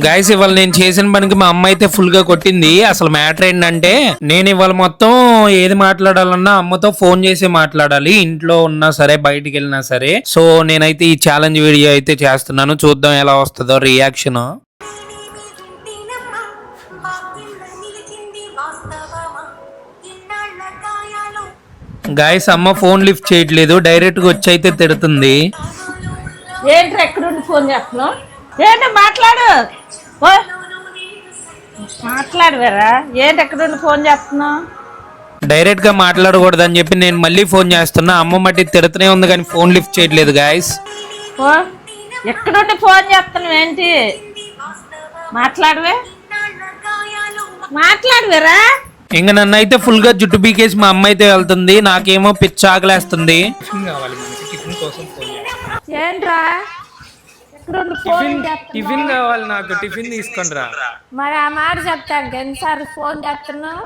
Guys ఇవాళ నేను చేసిన పనికి మా అమ్మ అయితే ఫుల్ గా కొట్టింది. అసలు మ్యాటర్ ఏంటంటే నేను ఇవాళ మొత్తం ఏది మాట్లాడాలన్నా అమ్మతో ఫోన్ చేసి మాట్లాడాలి, ఇంట్లో ఉన్నా సరే బయటికి వెళ్ళినా సరే. సో నేనైతే ఈ ఛాలెంజ్ వీడియో అయితే చేస్తున్నాను, చూద్దాం ఎలా వస్తుందో రియాక్షన్. గాయస్ అమ్మ ఫోన్ లిఫ్ట్ చేయట్లేదు, డైరెక్ట్ గా వచ్చి అయితే తిడుతుంది. ఏంటి ఎక్కడుండి ఫోన్ చేస్తున్నావు? ఏంటి మాట్లాడు, మాట్లాడవేరా? ఏంటి ఎక్కడుండి ఫోన్ చేస్తున్నావు? డైరెక్ట్ గా మాట్లాడకూడదు అని చెప్పి నేను మళ్ళీ ఫోన్ చేస్తున్నా, అమ్మ మట్టి తిడుతూనే ఉంది కానీ ఫోన్ లిఫ్ట్ చేయట్లేదు. గాయస్ ఎక్కడుండి ఫోన్ చేస్తున్నావు? ఏంటి మాట్లాడవే, మాట్లాడవేరా? ఇంక నన్ను అయితే ఫుల్ గా జుట్టు పీకేసి మా అమ్మ అయితే వెళ్తుంది, నాకేమో పిచ్చి ఆకలేస్తుంది. ఏంట్రా ఎక్కడుండి ఫోన్ టిఫిన్ కావాలి, నాకు టిఫిన్ తీసుకొని రా. మరి ఆ మాట చెప్తాను ఎన్నిసార్లు ఫోన్ చేస్తున్నావు?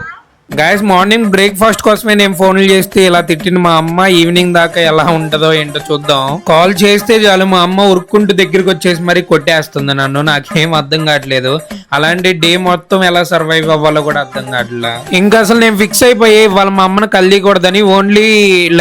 గాయస్ మార్నింగ్ బ్రేక్ఫాస్ట్ కోసమే నేను ఫోన్లు చేస్తే ఇలా తిట్టిన మా అమ్మ ఈవినింగ్ దాకా ఎలా ఉంటుందో ఏంటో చూద్దాం. కాల్ చేస్తే చాలు మా అమ్మ ఉరుక్కుంటూ దగ్గరికి వచ్చేసి మరి కొట్టేస్తుంది నన్ను, నాకేం అర్థం కావట్లేదు. అలాంటి డే మొత్తం ఎలా సర్వైవ్ అవ్వాలో కూడా అర్థం కావట్లా. ఇంకా అసలు నేను ఫిక్స్ అయిపోయి వాళ్ళ మా అమ్మను కలియకూడదని ఓన్లీ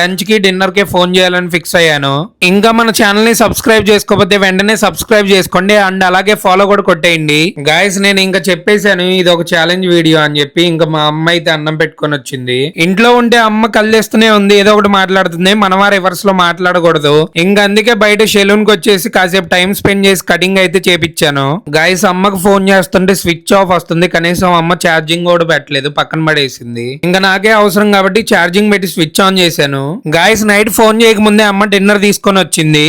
లంచ్ కి డిన్నర్ కి ఫోన్ చేయాలని ఫిక్స్ అయ్యాను. ఇంకా మన ఛానల్ ని సబ్స్క్రైబ్ చేసుకోకపోతే వెంటనే సబ్స్క్రైబ్ చేసుకోండి అండ్ అలాగే ఫాలో కూడా కొట్టేయండి. గాయస్ నేను ఇంకా చెప్పేశాను ఇది ఒక ఛాలెంజ్ వీడియో అని చెప్పి. ఇంకా మా అమ్మ అయితే అన్నం పెట్టుకొని వచ్చింది. ఇంట్లో ఉంటే అమ్మ కళ్ళేస్తూనే ఉంది, ఏదో ఒకటి మాట్లాడుతుంది, మనమా రివర్స్ లో మాట్లాడకూడదు. ఇంకా అందుకే బయట సెలూన్ కి వచ్చేసి కాసేపు టైం స్పెండ్ చేసి కటింగ్ అయితే చేపించాను. గాయస్ అమ్మకు ఫోన్ చేస్తుంటే స్విచ్ ఆఫ్ వస్తుంది, కనీసం అమ్మ ఛార్జింగ్ కూడా పెట్టలేదు, పక్కన పడేసింది. ఇంకా నాకే అవసరం కాబట్టి ఛార్జింగ్ పెట్టి స్విచ్ ఆన్ చేశాను. గాయస్ నైట్ ఫోన్ చేయకముందే అమ్మ డిన్నర్ తీసుకొని వచ్చింది.